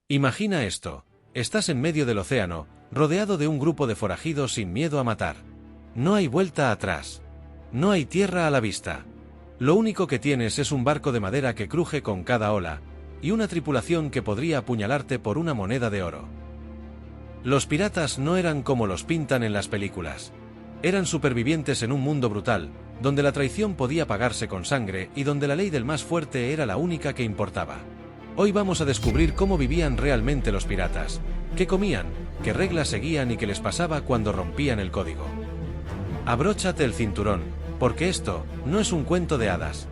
Imagina esto. Estás en medio del océano, rodeado de un grupo de forajidos sin miedo a matar. No hay vuelta atrás. No hay tierra a la vista. Lo único que tienes es un barco de madera que cruje con cada ola, y una tripulación que podría apuñalarte por una moneda de oro. Los piratas no eran como los pintan en las películas. Eran supervivientes en un mundo brutal, donde la traición podía pagarse con sangre y donde la ley del más fuerte era la única que importaba. Hoy vamos a descubrir cómo vivían realmente los piratas, qué comían, qué reglas seguían y qué les pasaba cuando rompían el código. Abróchate el cinturón, porque esto no es un cuento de hadas.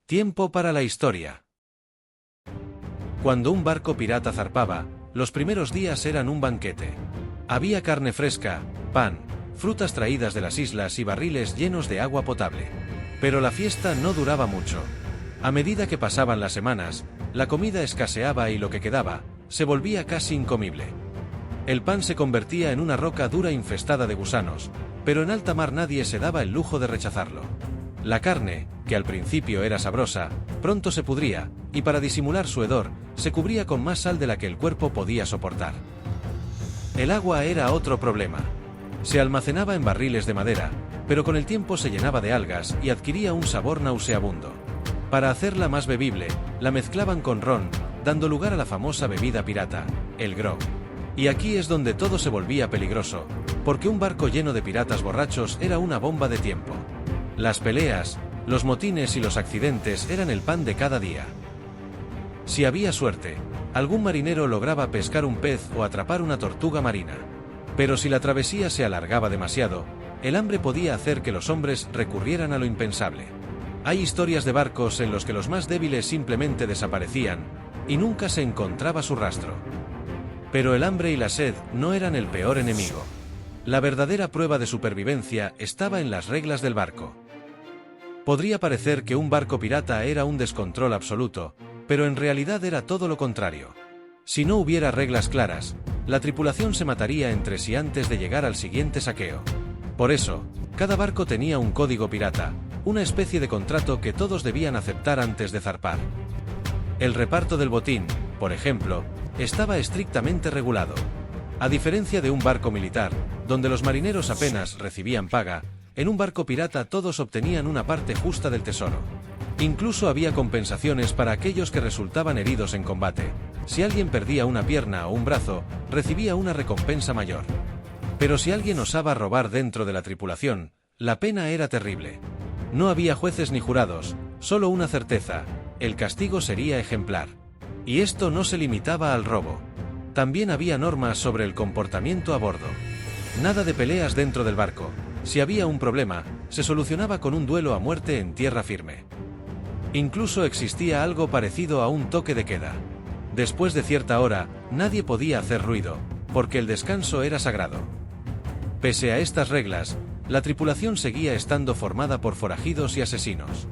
Tiempo para la historia. Cuando un barco pirata zarpaba, los primeros días eran un banquete. Había carne fresca, pan, frutas traídas de las islas y barriles llenos de agua potable. Pero la fiesta no duraba mucho. A medida que pasaban las semanas, la comida escaseaba y lo que quedaba se volvía casi incomible. El pan se convertía en una roca dura infestada de gusanos, pero en alta mar nadie se daba el lujo de rechazarlo. La carne, que al principio era sabrosa, pronto se pudría, y para disimular su hedor, se cubría con más sal de la que el cuerpo podía soportar. El agua era otro problema. Se almacenaba en barriles de madera, pero con el tiempo se llenaba de algas y adquiría un sabor nauseabundo. Para hacerla más bebible, la mezclaban con ron, dando lugar a la famosa bebida pirata, el grog. Y aquí es donde todo se volvía peligroso, porque un barco lleno de piratas borrachos era una bomba de tiempo. Las peleas, los motines y los accidentes eran el pan de cada día. Si había suerte, algún marinero lograba pescar un pez o atrapar una tortuga marina. Pero si la travesía se alargaba demasiado, el hambre podía hacer que los hombres recurrieran a lo impensable. Hay historias de barcos en los que los más débiles simplemente desaparecían, y nunca se encontraba su rastro. Pero el hambre y la sed no eran el peor enemigo. La verdadera prueba de supervivencia estaba en las reglas del barco. Podría parecer que un barco pirata era un descontrol absoluto, pero en realidad era todo lo contrario. Si no hubiera reglas claras, la tripulación se mataría entre sí antes de llegar al siguiente saqueo. Por eso, cada barco tenía un código pirata, una especie de contrato que todos debían aceptar antes de zarpar. El reparto del botín, por ejemplo, estaba estrictamente regulado. A diferencia de un barco militar, donde los marineros apenas recibían paga, en un barco pirata todos obtenían una parte justa del tesoro. Incluso había compensaciones para aquellos que resultaban heridos en combate. Si alguien perdía una pierna o un brazo, recibía una recompensa mayor. Pero si alguien osaba robar dentro de la tripulación, la pena era terrible. No había jueces ni jurados, solo una certeza: el castigo sería ejemplar. Y esto no se limitaba al robo. También había normas sobre el comportamiento a bordo. Nada de peleas dentro del barco. Si había un problema, se solucionaba con un duelo a muerte en tierra firme. Incluso existía algo parecido a un toque de queda. Después de cierta hora, nadie podía hacer ruido, porque el descanso era sagrado. Pese a estas reglas, la tripulación seguía estando formada por forajidos y asesinos.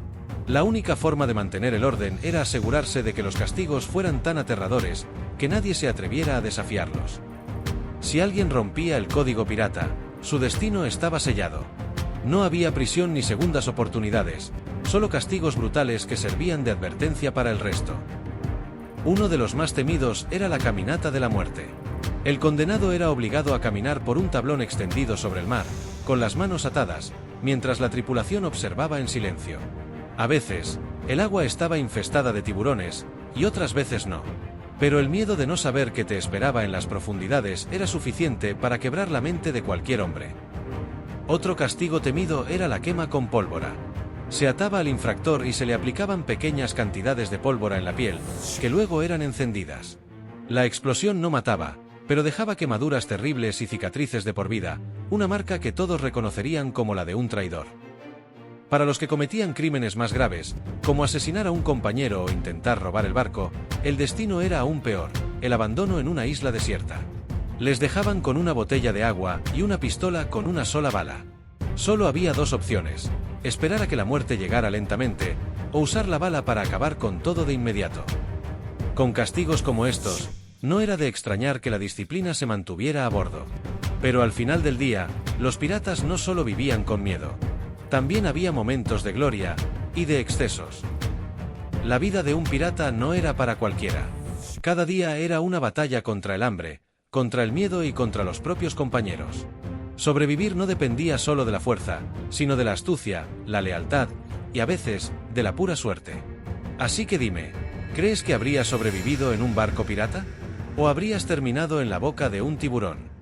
La única forma de mantener el orden era asegurarse de que los castigos fueran tan aterradores que nadie se atreviera a desafiarlos. Si alguien rompía el código pirata, su destino estaba sellado. No había prisión ni segundas oportunidades, solo castigos brutales que servían de advertencia para el resto. Uno de los más temidos era la caminata de la muerte. El condenado era obligado a caminar por un tablón extendido sobre el mar, con las manos atadas, mientras la tripulación observaba en silencio. A veces, el agua estaba infestada de tiburones, y otras veces no. Pero el miedo de no saber qué te esperaba en las profundidades era suficiente para quebrar la mente de cualquier hombre. Otro castigo temido era la quema con pólvora. Se ataba al infractor y se le aplicaban pequeñas cantidades de pólvora en la piel, que luego eran encendidas. La explosión no mataba, pero dejaba quemaduras terribles y cicatrices de por vida, una marca que todos reconocerían como la de un traidor. Para los que cometían crímenes más graves, como asesinar a un compañero o intentar robar el barco, el destino era aún peor: el abandono en una isla desierta. Les dejaban con una botella de agua y una pistola con una sola bala. Solo había dos opciones: esperar a que la muerte llegara lentamente, o usar la bala para acabar con todo de inmediato. Con castigos como estos, no era de extrañar que la disciplina se mantuviera a bordo. Pero al final del día, los piratas no solo vivían con miedo. También había momentos de gloria y de excesos. La vida de un pirata no era para cualquiera. Cada día era una batalla contra el hambre, contra el miedo y contra los propios compañeros. Sobrevivir no dependía solo de la fuerza, sino de la astucia, la lealtad y a veces, de la pura suerte. Así que dime, ¿crees que habrías sobrevivido en un barco pirata? ¿O habrías terminado en la boca de un tiburón?